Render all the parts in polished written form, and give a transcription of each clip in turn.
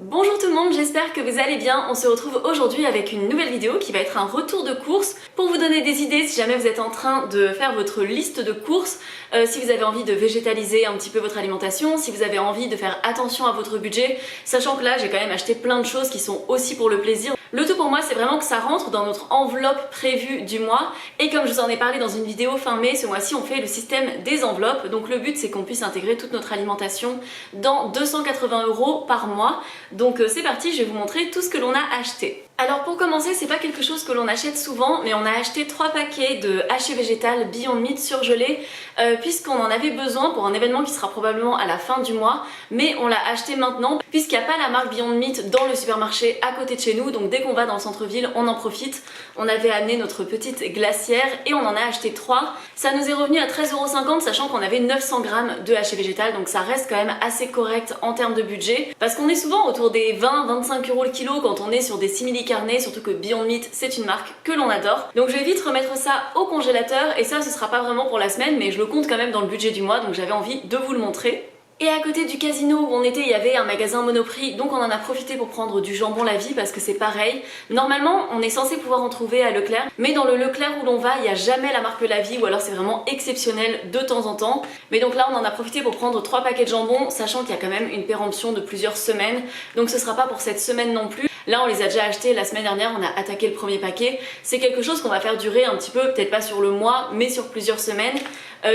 Bonjour tout le monde, j'espère que vous allez bien. On se retrouve aujourd'hui avec une nouvelle vidéo qui va être un retour de course pour vous donner des idées si jamais vous êtes en train de faire votre liste de courses, si vous avez envie de végétaliser un petit peu votre alimentation, si vous avez envie de faire attention à votre budget, sachant que là j'ai quand même acheté plein de choses qui sont aussi pour le plaisir. Le tout pour moi c'est vraiment que ça rentre dans notre enveloppe prévue du mois et comme je vous en ai parlé dans une vidéo fin mai, ce mois-ci on fait le système des enveloppes, donc le but c'est qu'on puisse intégrer toute notre alimentation dans 280 € par mois. Donc c'est parti, je vais vous montrer tout ce que l'on a acheté. Alors pour commencer, c'est pas quelque chose que l'on achète souvent, mais on a acheté 3 paquets de hachis végétal Beyond Meat surgelé puisqu'on en avait besoin pour un événement qui sera probablement à la fin du mois, mais on l'a acheté maintenant puisqu'il n'y a pas la marque Beyond Meat dans le supermarché à côté de chez nous, donc dès qu'on va dans le centre-ville, on en profite. On avait amené notre petite glacière et on en a acheté 3. Ça nous est revenu à 13,50 € sachant qu'on avait 900 g de hachis végétal, donc ça reste quand même assez correct en termes de budget parce qu'on est souvent autour des 20-25 € le kilo quand on est sur des simili carné, surtout que Beyond Meat c'est une marque que l'on adore. Donc je vais vite remettre ça au congélateur et ça ce sera pas vraiment pour la semaine mais je le compte quand même dans le budget du mois donc j'avais envie de vous le montrer. Et à côté du casino où on était, il y avait un magasin Monoprix, donc on en a profité pour prendre du jambon La Vie parce que c'est pareil. Normalement, on est censé pouvoir en trouver à Leclerc, mais dans le Leclerc où l'on va, il n'y a jamais la marque La Vie ou alors c'est vraiment exceptionnel de temps en temps. Mais donc là, on en a profité pour prendre 3 paquets de jambon, sachant qu'il y a quand même une péremption de plusieurs semaines, donc ce sera pas pour cette semaine non plus. Là, on les a déjà achetés la semaine dernière, on a attaqué le premier paquet. C'est quelque chose qu'on va faire durer un petit peu, peut-être pas sur le mois, mais sur plusieurs semaines.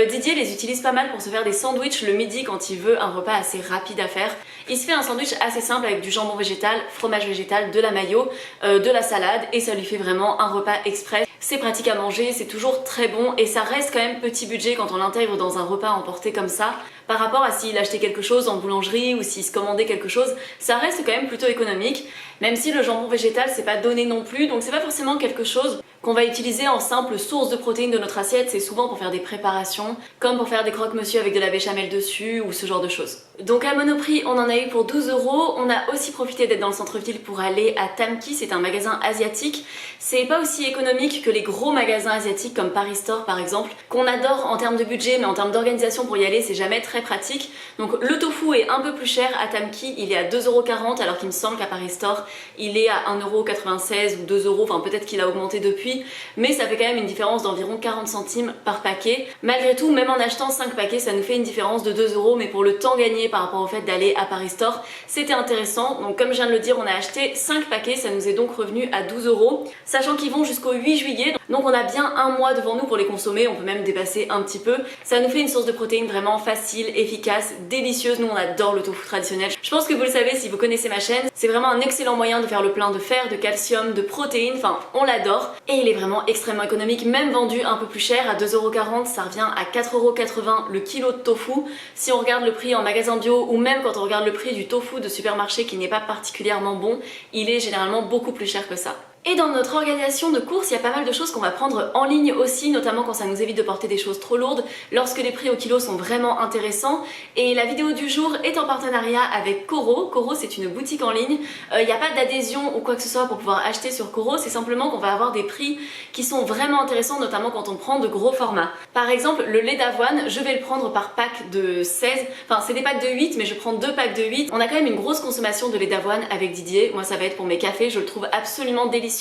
Didier les utilise pas mal pour se faire des sandwichs le midi quand il veut un repas assez rapide à faire. Il se fait un sandwich assez simple avec du jambon végétal, fromage végétal, de la mayo, de la salade et ça lui fait vraiment un repas express. C'est pratique à manger, c'est toujours très bon et ça reste quand même petit budget quand on l'intègre dans un repas emporté comme ça. Par rapport à s'il achetait quelque chose en boulangerie ou s'il se commandait quelque chose, ça reste quand même plutôt économique. Même si le jambon végétal c'est pas donné non plus, donc c'est pas forcément quelque chose qu'on va utiliser en simple source de protéines de notre assiette, c'est souvent pour faire des préparations, comme pour faire des croque-monsieur avec de la béchamel dessus ou ce genre de choses. Donc à Monoprix, on en a eu pour 12 €. On a aussi profité d'être dans le centre-ville pour aller à Tamki, c'est un magasin asiatique. C'est pas aussi économique que les gros magasins asiatiques comme Paris Store par exemple, qu'on adore en termes de budget, mais en termes d'organisation pour y aller, c'est jamais très pratique. Donc le tofu est un peu plus cher à Tamki, il est à 2,40 € alors qu'il me semble qu'à Paris Store, il est à 1,96 € ou 2 €, enfin peut-être qu'il a augmenté depuis, mais ça fait quand même une différence d'environ 40 centimes par paquet. Malgré tout, même en achetant 5 paquets, ça nous fait une différence de 2 €, mais pour le temps gagné par rapport au fait d'aller à Paris Store, c'était intéressant. Donc comme je viens de le dire, on a acheté 5 paquets, ça nous est donc revenu à 12 €, sachant qu'ils vont jusqu'au 8 juillet. Donc on a bien un mois devant nous pour les consommer, on peut même dépasser un petit peu. Ça nous fait une source de protéines vraiment facile, efficace, délicieuse. Nous on adore le tofu traditionnel. Je pense que vous le savez si vous connaissez ma chaîne, c'est vraiment un excellent moyen de faire le plein de fer, de calcium, de protéines, enfin on l'adore. Et il est vraiment extrêmement économique, même vendu un peu plus cher, à 2,40 €, ça revient à 4,80 € le kilo de tofu. Si on regarde le prix en magasin bio ou même quand on regarde le prix du tofu de supermarché qui n'est pas particulièrement bon, il est généralement beaucoup plus cher que ça. Et dans notre organisation de courses, il y a pas mal de choses qu'on va prendre en ligne aussi, notamment quand ça nous évite de porter des choses trop lourdes, lorsque les prix au kilo sont vraiment intéressants. Et la vidéo du jour est en partenariat avec Coro. Coro c'est une boutique en ligne, il n'y a pas d'adhésion ou quoi que ce soit pour pouvoir acheter sur Coro, c'est simplement qu'on va avoir des prix qui sont vraiment intéressants, notamment quand on prend de gros formats. Par exemple, le lait d'avoine, je vais le prendre par pack de 16, enfin c'est des packs de 8, mais je prends 2 packs de 8. On a quand même une grosse consommation de lait d'avoine avec Didier, moi ça va être pour mes cafés, je le trouve absolument délicieux.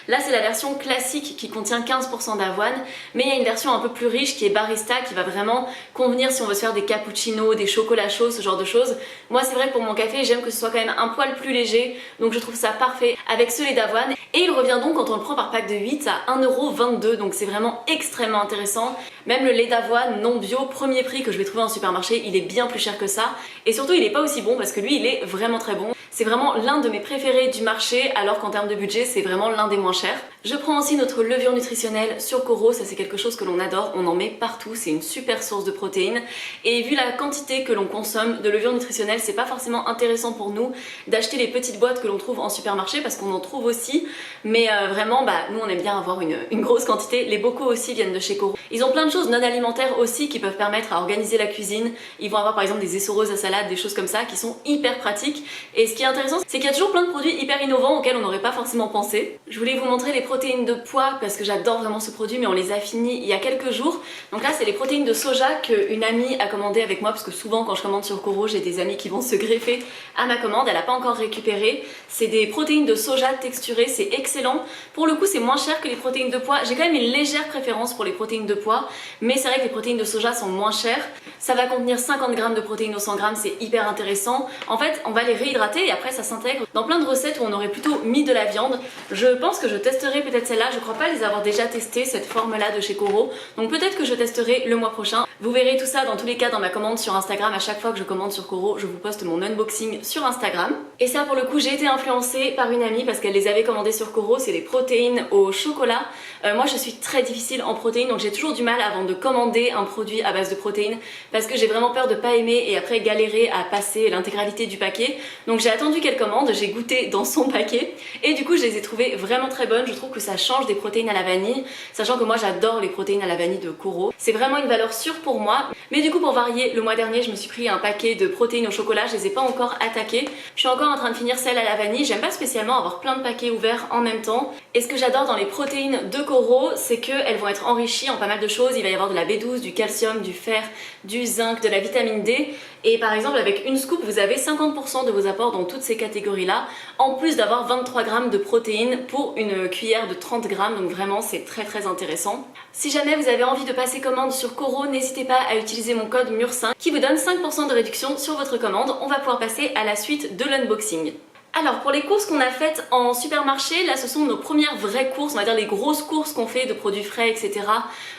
Là c'est la version classique qui contient 15% d'avoine, mais il y a une version un peu plus riche qui est barista, qui va vraiment convenir si on veut se faire des cappuccinos, des chocolats chauds, ce genre de choses. Moi c'est vrai que pour mon café j'aime que ce soit quand même un poil plus léger, donc je trouve ça parfait avec ce lait d'avoine. Et il revient donc quand on le prend par pack de 8 à 1,22 €, donc c'est vraiment extrêmement intéressant. Même le lait d'avoine non bio, premier prix que je vais trouver en supermarché, il est bien plus cher que ça. Et surtout il est pas aussi bon parce que lui il est vraiment très bon. C'est vraiment l'un de mes préférés du marché, alors qu'en termes de budget, c'est vraiment l'un des moins chers. Je prends aussi notre levure nutritionnelle sur Coro, ça c'est quelque chose que l'on adore, on en met partout, c'est une super source de protéines. Et vu la quantité que l'on consomme de levure nutritionnelle, c'est pas forcément intéressant pour nous d'acheter les petites boîtes que l'on trouve en supermarché, parce qu'on en trouve aussi. Mais vraiment, nous on aime bien avoir une grosse quantité. Les bocaux aussi viennent de chez Coro. Ils ont plein de choses non alimentaires aussi qui peuvent permettre à organiser la cuisine. Ils vont avoir par exemple des essoreuses à salade, des choses comme ça qui sont hyper pratiques. Et ce qui est est intéressant, c'est qu'il y a toujours plein de produits hyper innovants auxquels on n'aurait pas forcément pensé. Je voulais vous montrer les protéines de pois parce que j'adore vraiment ce produit, mais on les a finis il y a quelques jours. Donc là, c'est les protéines de soja qu'une amie a commandé avec moi, parce que souvent quand je commande sur Coro, j'ai des amis qui vont se greffer à ma commande. Elle n'a pas encore récupéré. C'est des protéines de soja texturées, c'est excellent. Pour le coup, c'est moins cher que les protéines de pois. J'ai quand même une légère préférence pour les protéines de pois, mais c'est vrai que les protéines de soja sont moins chères. Ça va contenir 50 grammes de protéines au 100 grammes, c'est hyper intéressant. En fait, on va les réhydrater et après ça s'intègre dans plein de recettes où on aurait plutôt mis de la viande. Je pense que je testerai peut-être celle-là, je crois pas les avoir déjà testées, cette forme-là de chez Coro. Donc peut-être que je testerai le mois prochain. Vous verrez tout ça dans tous les cas dans ma commande sur Instagram. À chaque fois que je commande sur Coro, je vous poste mon unboxing sur Instagram. Et ça, pour le coup, j'ai été influencée par une amie parce qu'elle les avait commandées sur Coro. C'est des protéines au chocolat. Moi, je suis très difficile en protéines, donc j'ai toujours du mal avant de commander un produit à base de protéines parce que j'ai vraiment peur de pas aimer et après galérer à passer l'intégralité du paquet. Donc j'ai attendu qu'elle commande, j'ai goûté dans son paquet et du coup je les ai trouvées vraiment très bonnes. Je trouve que ça change des protéines à la vanille, sachant que moi j'adore les protéines à la vanille de Coro. C'est vraiment une valeur sûre pour moi. Mais du coup, pour varier, le mois dernier je me suis pris un paquet de protéines au chocolat. Je les ai pas encore attaquées. Je suis encore en train de finir celle à la vanille. J'aime pas spécialement avoir plein de paquets ouverts en même temps. Et ce que j'adore dans les protéines de Coro, c'est qu'elles vont être enrichies en pas mal de choses. Il va y avoir de la B12, du calcium, du fer, du zinc, de la vitamine D. Et par exemple, avec une scoop, vous avez 50% de vos apports dans toutes ces catégories-là, en plus d'avoir 23 grammes de protéines pour une cuillère de 30 grammes. Donc vraiment, c'est très intéressant. Si jamais vous avez envie de passer commande sur Coro, n'hésitez pas à utiliser mon code MUR5 qui vous donne 5% de réduction sur votre commande. On va pouvoir passer à la suite de l'unboxing. Alors pour les courses qu'on a faites en supermarché, là ce sont nos premières vraies courses, on va dire les grosses courses qu'on fait de produits frais, etc.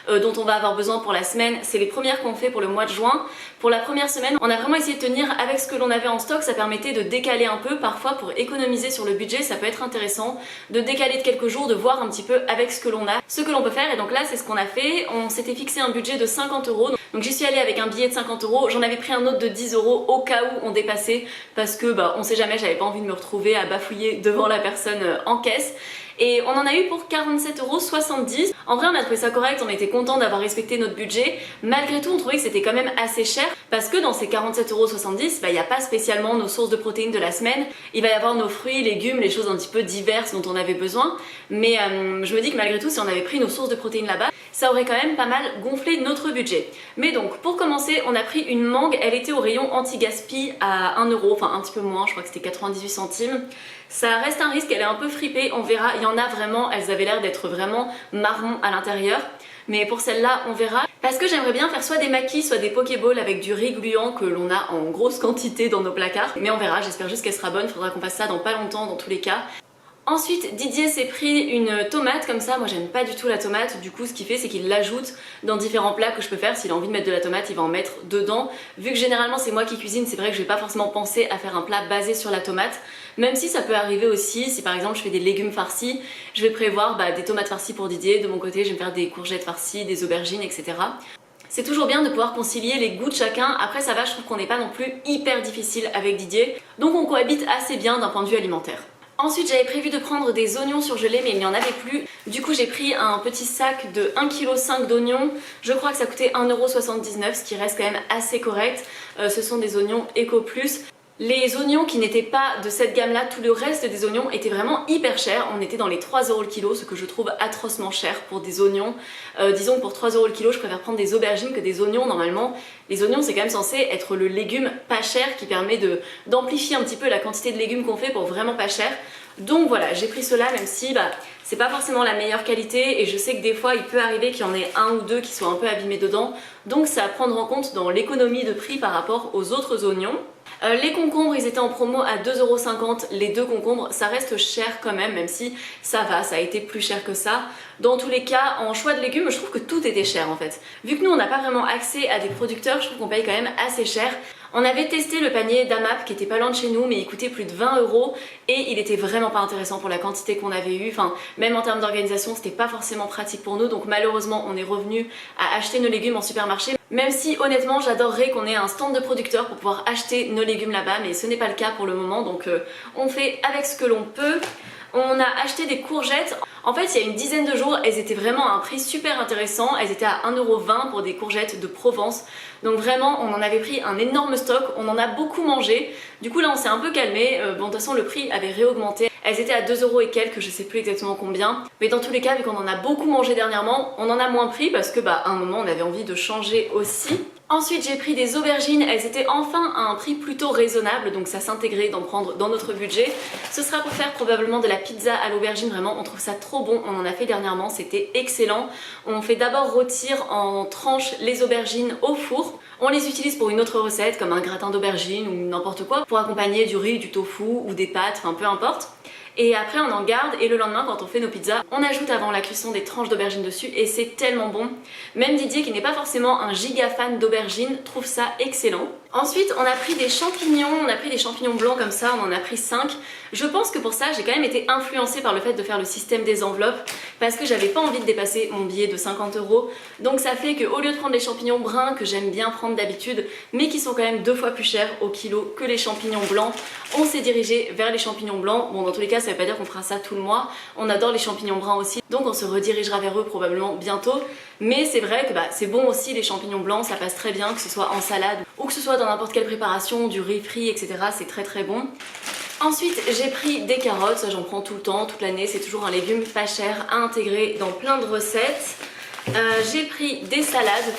Dont on va avoir besoin pour la semaine. C'est les premières qu'on fait pour le mois de juin. Pour la première semaine, on a vraiment essayé de tenir avec ce que l'on avait en stock. Ça permettait de décaler un peu, parfois pour économiser sur le budget, ça peut être intéressant de décaler de quelques jours, de voir un petit peu avec ce que l'on a, ce que l'on peut faire. Et donc là c'est ce qu'on a fait, on s'était fixé un budget de 50 €. Donc j'y suis allée avec un billet de 50 €, j'en avais pris un autre de 10 € au cas où on dépassait, parce que on sait jamais, j'avais pas envie de me retrouver à bafouiller devant la personne en caisse. Et on en a eu pour 47,70 €. En vrai, on a trouvé ça correct, on était content d'avoir respecté notre budget. Malgré tout, on trouvait que c'était quand même assez cher parce que dans ces 47,70 €, il n'y a pas spécialement nos sources de protéines de la semaine. Il va y avoir nos fruits, légumes, les choses un petit peu diverses dont on avait besoin. Mais je me dis que malgré tout, si on avait pris nos sources de protéines là-bas, ça aurait quand même pas mal gonflé notre budget. Mais donc, pour commencer, on a pris une mangue. Elle était au rayon anti-gaspi à 1 €, enfin un petit peu moins, je crois que c'était 98 centimes. Ça reste un risque, elle est un peu fripée, on verra. Il y en a vraiment, elles avaient l'air d'être vraiment marron à l'intérieur. Mais pour celle-là, on verra. Parce que j'aimerais bien faire soit des maquis, soit des pokéballs avec du riz gluant que l'on a en grosse quantité dans nos placards. Mais on verra, j'espère juste qu'elle sera bonne. Faudra qu'on fasse ça dans pas longtemps dans tous les cas. Ensuite, Didier s'est pris une tomate comme ça. Moi j'aime pas du tout la tomate, du coup ce qu'il fait c'est qu'il l'ajoute dans différents plats que je peux faire. S'il a envie de mettre de la tomate, il va en mettre dedans. Vu que généralement c'est moi qui cuisine, c'est vrai que je vais pas forcément penser à faire un plat basé sur la tomate. Même si ça peut arriver aussi, si par exemple je fais des légumes farcis, je vais prévoir des tomates farcies pour Didier. De mon côté je vais me faire des courgettes farcies, des aubergines, etc. C'est toujours bien de pouvoir concilier les goûts de chacun. Après ça va, je trouve qu'on n'est pas non plus hyper difficile avec Didier. Donc on cohabite assez bien d'un point de vue alimentaire. Ensuite j'avais prévu de prendre des oignons surgelés mais il n'y en avait plus. Du coup j'ai pris un petit sac de 1,5 kg d'oignons. Je crois que ça coûtait 1,79 €, ce qui reste quand même assez correct. Ce sont des oignons Eco Plus. Les oignons qui n'étaient pas de cette gamme là, tout le reste des oignons étaient vraiment hyper chers. On était dans les 3 € le kilo, ce que je trouve atrocement cher pour des oignons. Disons que pour 3 € le kilo je préfère prendre des aubergines que des oignons. Normalement les oignons c'est quand même censé être le légume pas cher qui permet d'amplifier un petit peu la quantité de légumes qu'on fait pour vraiment pas cher. Donc voilà, j'ai pris cela même si c'est pas forcément la meilleure qualité et je sais que des fois il peut arriver qu'il y en ait un ou deux qui soient un peu abîmés dedans. Donc c'est à prendre en compte dans l'économie de prix par rapport aux autres oignons. Les concombres ils étaient en promo à 2,50 €, les deux concombres, ça reste cher quand même si ça va, ça a été plus cher que ça. Dans tous les cas, en choix de légumes, je trouve que tout était cher en fait. Vu que nous on n'a pas vraiment accès à des producteurs, je trouve qu'on paye quand même assez cher. On avait testé le panier d'AMAP qui était pas loin de chez nous mais il coûtait plus de 20 € et il était vraiment pas intéressant pour la quantité qu'on avait eu. Enfin, même en termes d'organisation c'était pas forcément pratique pour nous, donc malheureusement on est revenu à acheter nos légumes en supermarché. Même si honnêtement j'adorerais qu'on ait un stand de producteurs pour pouvoir acheter nos légumes là-bas, mais ce n'est pas le cas pour le moment, donc on fait avec ce que l'on peut. On a acheté des courgettes. En fait, il y a une dizaine de jours, elles étaient vraiment à un prix super intéressant. Elles étaient à 1,20 € pour des courgettes de Provence. Donc vraiment, on en avait pris un énorme stock, on en a beaucoup mangé. Du coup là, on s'est un peu calmé. Bon, de toute façon, le prix avait réaugmenté. Elles étaient à 2 € et quelques, je sais plus exactement combien. Mais dans tous les cas, vu qu'on en a beaucoup mangé dernièrement, on en a moins pris parce que à un moment, on avait envie de changer aussi. Ensuite, j'ai pris des aubergines, elles étaient enfin à un prix plutôt raisonnable, donc ça s'intégrait d'en prendre dans notre budget. Ce sera pour faire probablement de la pizza à l'aubergine, vraiment on trouve ça trop bon, on en a fait dernièrement, c'était excellent. On fait d'abord rôtir en tranches les aubergines au four. On les utilise pour une autre recette, comme un gratin d'aubergine ou n'importe quoi, pour accompagner du riz, du tofu ou des pâtes, enfin peu importe. Et après on en garde et le lendemain quand on fait nos pizzas, on ajoute avant la cuisson des tranches d'aubergine dessus et c'est tellement bon. Même Didier qui n'est pas forcément un giga fan d'aubergine trouve ça excellent. Ensuite on a pris des champignons blancs comme ça, on en a pris 5. Je pense que pour ça j'ai quand même été influencée par le fait de faire le système des enveloppes parce que j'avais pas envie de dépasser mon billet de 50 €. Donc ça fait qu'au lieu de prendre les champignons bruns que j'aime bien prendre d'habitude mais qui sont quand même 2 fois plus chers au kilo que les champignons blancs, on s'est dirigé vers les champignons blancs. Bon dans tous les cas ça veut pas dire qu'on fera ça tout le mois, on adore les champignons bruns aussi donc on se redirigera vers eux probablement bientôt. Mais c'est vrai que c'est bon aussi les champignons blancs, ça passe très bien que ce soit en salade ou que ce soit dans n'importe quelle préparation, du riz frit etc, c'est très très bon. Ensuite j'ai pris des carottes, ça j'en prends tout le temps, toute l'année, c'est toujours un légume pas cher à intégrer dans plein de recettes. J'ai pris des salades,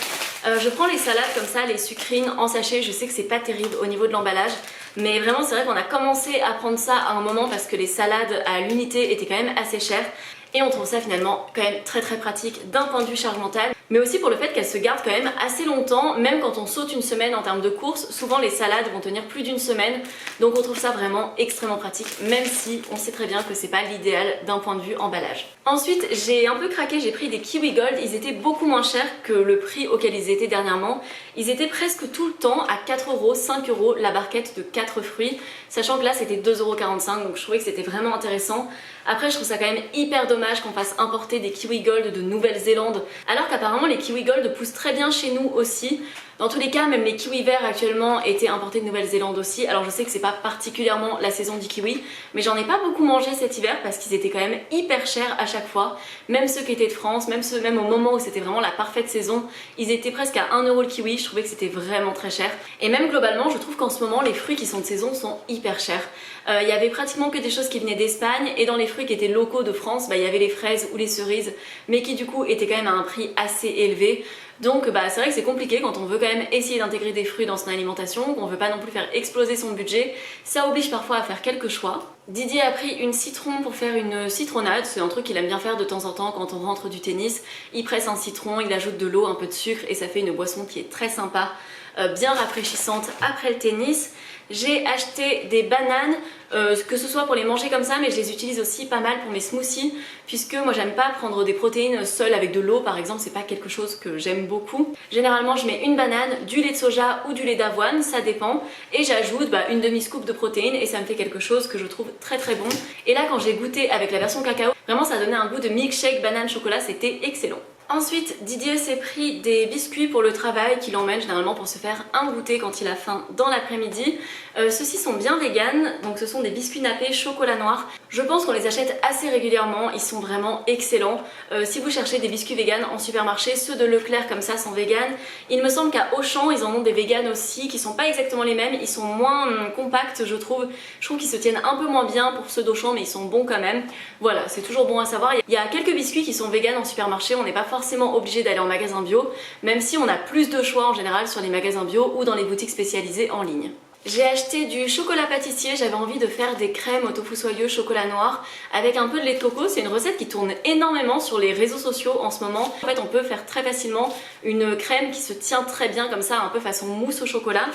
je prends les salades comme ça, les sucrines en sachet, je sais que c'est pas terrible au niveau de l'emballage. Mais vraiment c'est vrai qu'on a commencé à prendre ça à un moment parce que les salades à l'unité étaient quand même assez chères. Et on trouve ça finalement quand même très très pratique d'un point de vue charge mentale, mais aussi pour le fait qu'elles se gardent quand même assez longtemps, même quand on saute une semaine en termes de courses, souvent les salades vont tenir plus d'une semaine, donc on trouve ça vraiment extrêmement pratique, même si on sait très bien que c'est pas l'idéal d'un point de vue emballage. Ensuite j'ai un peu craqué, j'ai pris des kiwi gold, ils étaient beaucoup moins chers que le prix auquel ils étaient dernièrement, ils étaient presque tout le temps à 4 €, 5 € la barquette de 4 fruits, sachant que là c'était 2,45 €, donc je trouvais que c'était vraiment intéressant. Après je trouve ça quand même hyper dommage qu'on fasse importer des kiwi gold de Nouvelle-Zélande alors qu'apparemment les kiwi gold poussent très bien chez nous aussi. Dans tous les cas, même les kiwis verts actuellement étaient importés de Nouvelle-Zélande aussi. Alors je sais que c'est pas particulièrement la saison du kiwi, mais j'en ai pas beaucoup mangé cet hiver parce qu'ils étaient quand même hyper chers à chaque fois. Même ceux qui étaient de France, même au moment où c'était vraiment la parfaite saison, ils étaient presque à 1 € le kiwi. Je trouvais que c'était vraiment très cher. Et même globalement, je trouve qu'en ce moment, les fruits qui sont de saison sont hyper chers. Il y avait pratiquement que des choses qui venaient d'Espagne et dans les fruits qui étaient locaux de France, il y avait les fraises ou les cerises, mais qui du coup étaient quand même à un prix assez élevé. Donc c'est vrai que c'est compliqué quand on veut quand même essayer d'intégrer des fruits dans son alimentation, qu'on veut pas non plus faire exploser son budget, ça oblige parfois à faire quelques choix. Didier a pris une citron pour faire une citronnade, c'est un truc qu'il aime bien faire de temps en temps quand on rentre du tennis. Il presse un citron, il ajoute de l'eau, un peu de sucre et ça fait une boisson qui est très sympa, bien rafraîchissante après le tennis. J'ai acheté des bananes, que ce soit pour les manger comme ça, mais je les utilise aussi pas mal pour mes smoothies, puisque moi j'aime pas prendre des protéines seules avec de l'eau par exemple, c'est pas quelque chose que j'aime beaucoup. Généralement je mets une banane, du lait de soja ou du lait d'avoine, ça dépend, et j'ajoute une demi-scoop de protéines et ça me fait quelque chose que je trouve très très bon. Et là quand j'ai goûté avec la version cacao, vraiment ça donnait un goût de milkshake banane chocolat, c'était excellent. Ensuite, Didier s'est pris des biscuits pour le travail qu'il emmène généralement pour se faire un goûter quand il a faim dans l'après-midi. Ceux-ci sont bien véganes, donc ce sont des biscuits nappés chocolat noir. Je pense qu'on les achète assez régulièrement, ils sont vraiment excellents. Si vous cherchez des biscuits véganes en supermarché, ceux de Leclerc comme ça sont véganes. Il me semble qu'à Auchan, ils en ont des véganes aussi, qui sont pas exactement les mêmes, ils sont moins compacts je trouve. Je trouve qu'ils se tiennent un peu moins bien pour ceux d'Auchan, mais ils sont bons quand même. Voilà, c'est toujours bon à savoir. Il y a quelques biscuits qui sont véganes en supermarché, on n'est pas forcément obligé d'aller en magasin bio, même si on a plus de choix en général sur les magasins bio ou dans les boutiques spécialisées en ligne. J'ai acheté du chocolat pâtissier, j'avais envie de faire des crèmes au tofu soyeux chocolat noir avec un peu de lait de coco, c'est une recette qui tourne énormément sur les réseaux sociaux en ce moment. En fait on peut faire très facilement une crème qui se tient très bien comme ça, un peu façon mousse au chocolat.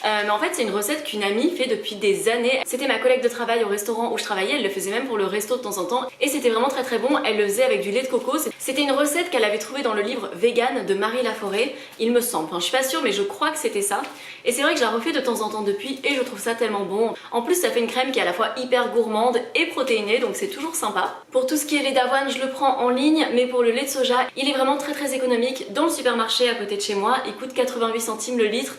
Mais en fait c'est une recette qu'une amie fait depuis des années. C'était ma collègue de travail au restaurant où je travaillais, elle le faisait même pour le resto de temps en temps et c'était vraiment très très bon. Elle le faisait avec du lait de coco. C'était une recette qu'elle avait trouvée dans le livre Vegan de Marie Laforêt, il me semble, enfin je suis pas sûre mais je crois que c'était ça. Et c'est vrai que je la refais de temps en temps depuis et je trouve ça tellement bon. En plus ça fait une crème qui est à la fois hyper gourmande et protéinée, donc c'est toujours sympa. Pour tout ce qui est lait d'avoine je le prends en ligne, mais pour le lait de soja il est vraiment très très économique dans le supermarché à côté de chez moi, il coûte 88 centimes le litre.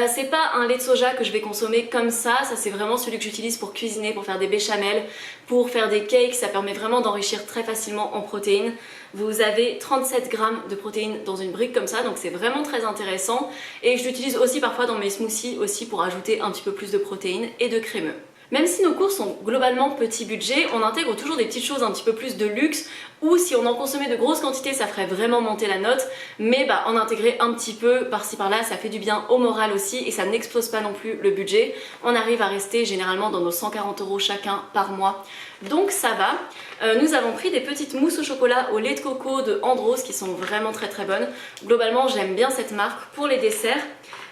C'est pas un lait de soja que je vais consommer comme ça c'est vraiment celui que j'utilise pour cuisiner, pour faire des béchamels, pour faire des cakes, ça permet vraiment d'enrichir très facilement en protéines. Vous avez 37 grammes de protéines dans une brique comme ça, donc c'est vraiment très intéressant. Et je l'utilise aussi parfois dans mes smoothies aussi pour ajouter un petit peu plus de protéines et de crémeux. Même si nos courses sont globalement petit budget, on intègre toujours des petites choses un petit peu plus de luxe ou si on en consommait de grosses quantités ça ferait vraiment monter la note, mais en intégrer un petit peu par-ci par-là ça fait du bien au moral aussi et ça n'explose pas non plus le budget. On arrive à rester généralement dans nos 140 € chacun par mois, donc ça va. Nous avons pris des petites mousses au chocolat au lait de coco de Andros qui sont vraiment très très bonnes. Globalement j'aime bien cette marque pour les desserts.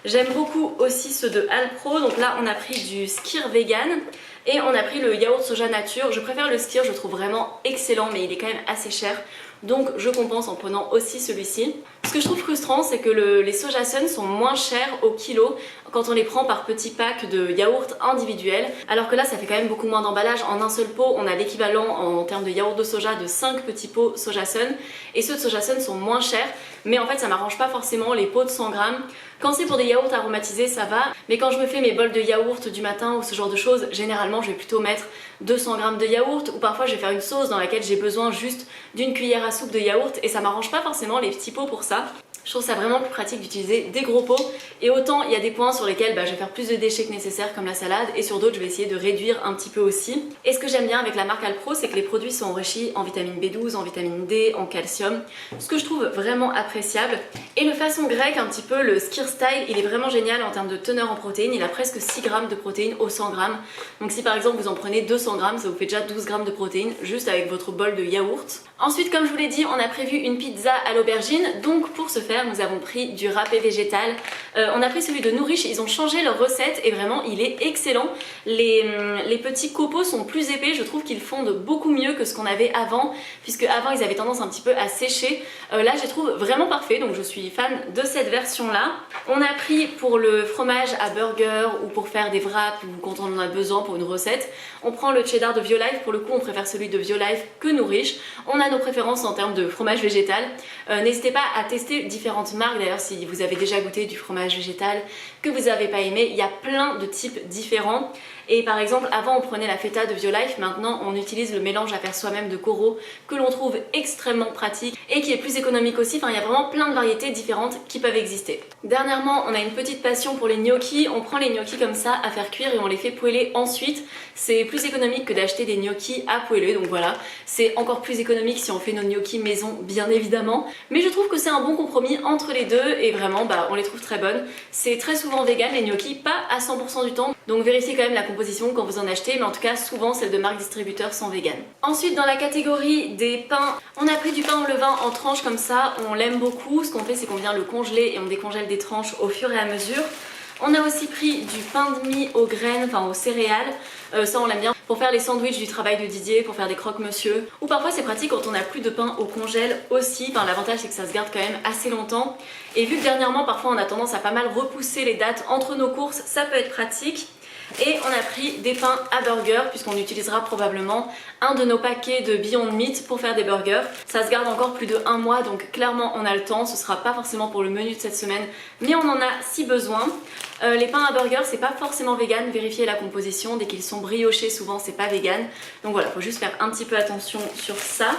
J'aime beaucoup aussi ceux de Alpro, donc là on a pris du skyr vegan et on a pris le yaourt soja nature. Je préfère le skyr, je le trouve vraiment excellent mais il est quand même assez cher. Donc je compense en prenant aussi celui-ci. Ce que je trouve frustrant c'est que les Soja Sun sont moins chers au kilo quand on les prend par petits packs de yaourt individuels. Alors que là ça fait quand même beaucoup moins d'emballage. En un seul pot on a l'équivalent en termes de yaourt de soja de 5 petits pots Soja Sun. Et ceux de Soja Sun sont moins chers. Mais en fait ça m'arrange pas forcément les pots de 100 grammes. Quand c'est pour des yaourts aromatisés ça va. Mais quand je me fais mes bols de yaourt du matin ou ce genre de choses, généralement je vais plutôt mettre 200 grammes de yaourt. Ou parfois je vais faire une sauce dans laquelle j'ai besoin juste d'une cuillère à soupe de yaourt. Et ça m'arrange pas forcément les petits pots pour ça. Je trouve ça vraiment plus pratique d'utiliser des gros pots. Et autant il y a des points sur lesquels je vais faire plus de déchets que nécessaire comme la salade et sur d'autres je vais essayer de réduire un petit peu aussi. Et ce que j'aime bien avec la marque Alpro c'est que les produits sont enrichis en vitamine B12, en vitamine D, en calcium. Ce que je trouve vraiment appréciable. Et le façon grec, un petit peu le skyr style, il est vraiment génial en termes de teneur en protéines. Il a presque 6 grammes de protéines au 100 grammes. Donc si par exemple vous en prenez 200 grammes, ça vous fait déjà 12 grammes de protéines juste avec votre bol de yaourt. Ensuite comme je vous l'ai dit on a prévu une pizza à l'aubergine. Donc pour ce faire nous avons pris du râpé végétal. On a pris celui de Nourish, ils ont changé leur recette et vraiment il est excellent. Les petits copeaux sont plus épais, je trouve qu'ils fondent beaucoup mieux que ce qu'on avait avant, puisque avant ils avaient tendance un petit peu à sécher. Là je les trouve vraiment parfaits, donc je suis fan de cette version là. On a pris pour le fromage à burger ou pour faire des wraps ou quand on en a besoin pour une recette, on prend le cheddar de Violife. Pour le coup on préfère celui de Violife que Nourish. On a nos préférences en termes de fromage végétal. N'hésitez pas à tester différentes marques. D'ailleurs si vous avez déjà goûté du fromage végétal que vous n'avez pas aimé, il y a plein de types différents. Et par exemple avant on prenait la feta de Violife, maintenant on utilise le mélange à faire soi-même de Koro que l'on trouve extrêmement pratique et qui est plus économique aussi. Enfin il y a vraiment plein de variétés différentes qui peuvent exister. Dernièrement on a une petite passion pour les gnocchis. On prend les gnocchis comme ça à faire cuire et on les fait poêler ensuite. C'est plus économique que d'acheter des gnocchis à poêler, donc voilà, c'est encore plus économique si on fait nos gnocchis maison bien évidemment. Mais je trouve que c'est un bon compromis entre les deux et vraiment on les trouve très bonnes. C'est très souvent vegan les gnocchis, pas à 100% du temps, donc vérifiez quand même la composition quand vous en achetez, mais en tout cas souvent celles de marques distributeurs sont vegan. Ensuite dans la catégorie des pains, on a pris du pain au levain en tranches comme ça, on l'aime beaucoup. Ce qu'on fait c'est qu'on vient le congeler et on décongèle des tranches au fur et à mesure. On a aussi pris du pain de mie aux graines, enfin aux céréales, ça on l'aime bien pour faire les sandwichs du travail de Didier, pour faire des croque-monsieur. Ou parfois c'est pratique quand on n'a plus de pain au congèle aussi, enfin, l'avantage c'est que ça se garde quand même assez longtemps. Et vu que dernièrement parfois on a tendance à pas mal repousser les dates entre nos courses, ça peut être pratique. Et on a pris des pains à burger puisqu'on utilisera probablement un de nos paquets de Beyond Meat pour faire des burgers. Ça se garde encore plus de 1 mois donc clairement on a le temps, ce sera pas forcément pour le menu de cette semaine mais on en a si besoin. Les pains à burger c'est pas forcément vegan, vérifiez la composition, dès qu'ils sont briochés souvent c'est pas vegan. Donc voilà, faut juste faire un petit peu attention sur ça.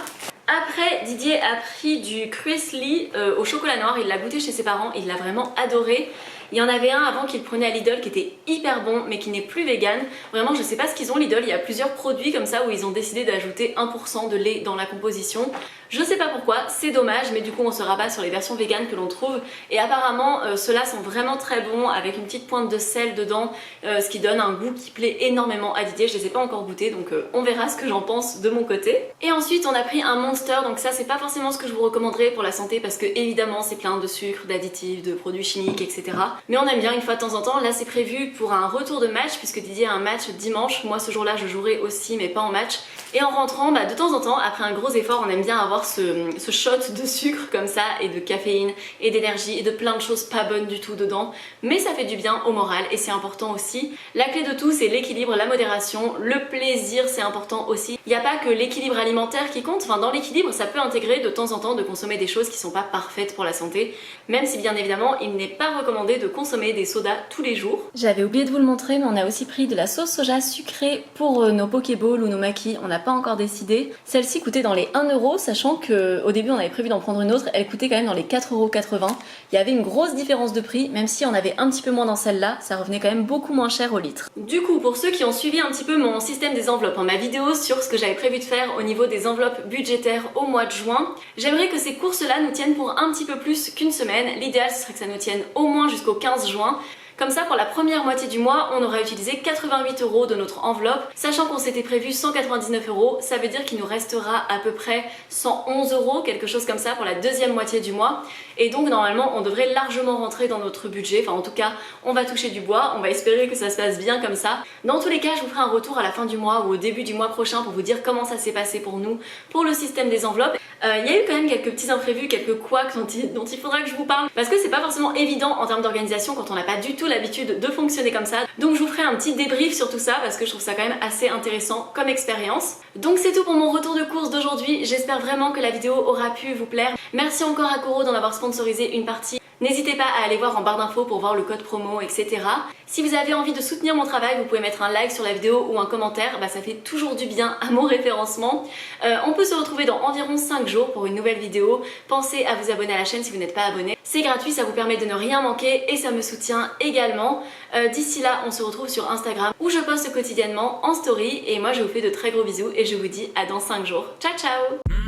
Après, Didier a pris du Cruesli au chocolat noir, il l'a goûté chez ses parents, il l'a vraiment adoré. Il y en avait un avant qu'il prenait à Lidl qui était hyper bon mais qui n'est plus vegan. Vraiment je sais pas ce qu'ils ont Lidl, il y a plusieurs produits comme ça où ils ont décidé d'ajouter 1% de lait dans la composition. Je sais pas pourquoi, c'est dommage mais du coup on se rabat sur les versions vegan que l'on trouve. Et apparemment ceux-là sont vraiment très bons avec une petite pointe de sel dedans, ce qui donne un goût qui plaît énormément à Didier. Je les ai pas encore goûtés donc on verra ce que j'en pense de mon côté. Et ensuite on a pris un Monster, donc ça c'est pas forcément ce que je vous recommanderais pour la santé parce que évidemment c'est plein de sucre, d'additifs, de produits chimiques etc. Mais on aime bien une fois de temps en temps. Là c'est prévu pour un retour de match puisque Didier a un match dimanche. Moi ce jour-là je jouerai aussi mais pas en match. Et en rentrant de temps en temps après un gros effort on aime bien avoir ce shot de sucre comme ça et de caféine et d'énergie et de plein de choses pas bonnes du tout dedans. Mais ça fait du bien au moral et c'est important aussi. La clé de tout c'est l'équilibre, la modération, le plaisir c'est important aussi. Il n'y a pas que l'équilibre alimentaire qui compte. Enfin dans l'équilibre ça peut intégrer de temps en temps de consommer des choses qui sont pas parfaites pour la santé. Même si bien évidemment il n'est pas recommandé de consommer des sodas tous les jours. J'avais oublié de vous le montrer, mais on a aussi pris de la sauce soja sucrée pour nos Pokéballs ou nos maquis, on n'a pas encore décidé. Celle-ci coûtait dans les 1€, sachant qu'au début on avait prévu d'en prendre une autre, elle coûtait quand même dans les 4,80€. Il y avait une grosse différence de prix, même si on avait un petit peu moins dans celle-là, ça revenait quand même beaucoup moins cher au litre. Du coup, pour ceux qui ont suivi un petit peu mon système des enveloppes en ma vidéo sur ce que j'avais prévu de faire au niveau des enveloppes budgétaires au mois de juin, j'aimerais que ces courses-là nous tiennent pour un petit peu plus qu'une semaine. L'idéal, ce serait que ça nous tienne au moins jusqu'au 15 juin. Comme ça, pour la première moitié du mois, on aura utilisé 88€ de notre enveloppe, sachant qu'on s'était prévu 199€, ça veut dire qu'il nous restera à peu près 111€, quelque chose comme ça pour la deuxième moitié du mois. Et donc normalement, on devrait largement rentrer dans notre budget, enfin en tout cas, on va toucher du bois, on va espérer que ça se passe bien comme ça. Dans tous les cas, je vous ferai un retour à la fin du mois ou au début du mois prochain pour vous dire comment ça s'est passé pour nous, pour le système des enveloppes. Il y a eu quand même quelques petits imprévus, quelques couacs dont il faudra que je vous parle, parce que c'est pas forcément évident en termes d'organisation quand on n'a pas du tout l'habitude de fonctionner comme ça. Donc je vous ferai un petit débrief sur tout ça parce que je trouve ça quand même assez intéressant comme expérience. Donc c'est tout pour mon retour de course d'aujourd'hui, j'espère vraiment que la vidéo aura pu vous plaire. Merci encore à Coro d'en avoir sponsorisé une partie. N'hésitez pas à aller voir en barre d'infos pour voir le code promo, etc. Si vous avez envie de soutenir mon travail, vous pouvez mettre un like sur la vidéo ou un commentaire, ça fait toujours du bien à mon référencement. On peut se retrouver dans environ 5 jours pour une nouvelle vidéo. Pensez à vous abonner à la chaîne si vous n'êtes pas abonné. C'est gratuit, ça vous permet de ne rien manquer et ça me soutient également. D'ici là, on se retrouve sur Instagram où je poste quotidiennement en story et moi je vous fais de très gros bisous et je vous dis à dans 5 jours. Ciao ciao!